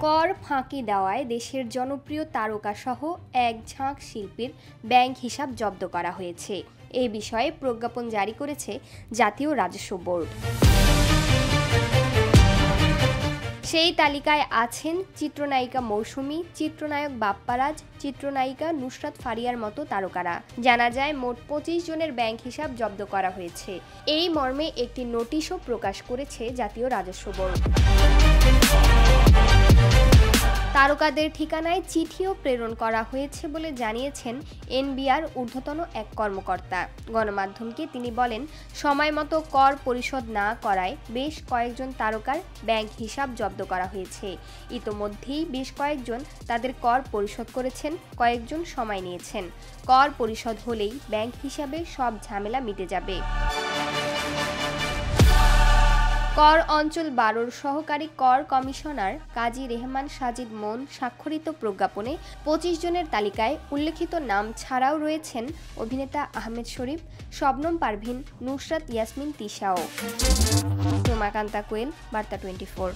কর ফাঁকি দেওয়ায় দেশের জনপ্রিয় তারকাসহ এক ঝাঁক শিল্পীর ব্যাংক হিসাব জব্দ করা হয়েছে। এ বিষয়ে প্রজ্ঞাপন জারি করেছে জাতীয় রাজস্ব বোর্ড। সেই তালিকায় আছেন চিত্রনায়িকা মৌসুমী, চিত্রনায়ক বাপ্পারাজ, চিত্রনায়িকা নুসরাত ফারিয়ার মতো তারকারা। জানা যায় মোট 25 জনের ব্যাংক হিসাব জব্দ করা হয়েছে। এই মর্মে একটি নোটিশও প্রকাশ করেছে জাতীয় রাজস্ব বোর্ড। তারকাদের ঠিকানায় চিঠিও প্রেরণ করা হয়েছে বলে জানিয়েছেন এনবিআর ঊর্ধ্বতন এক কর্মকর্তা। গণমাধ্যমকে তিনি বলেন, সময়মতো কর পরিশোধ না করায় বেশ কয়েকজন তারকার ব্যাংক হিসাব জব্দ করা হয়েছে। ইতোমধ্যেই বেশ কয়েকজন তাদের কর পরিশোধ করেছেন, কয়েকজন সময় নিয়েছেন। কর পরিশোধ হলেই ব্যাংক হিসাবে সব ঝামেলা মিটে যাবে। কর অঞ্চল 12-র সহকারী কর কমিশনার কাজী রেহমান সাজিদ মন স্বাক্ষরিত প্রজ্ঞাপনে 25 জনের তালিকায় উল্লেখিত নাম ছাড়াও রয়েছেন অভিনেতা আহমেদ শরীফ, শবনম পারভীন, নুসরাত ইয়াসমিন তিশাও। রোমাকান্তা কোয়েল, বার্তা 24।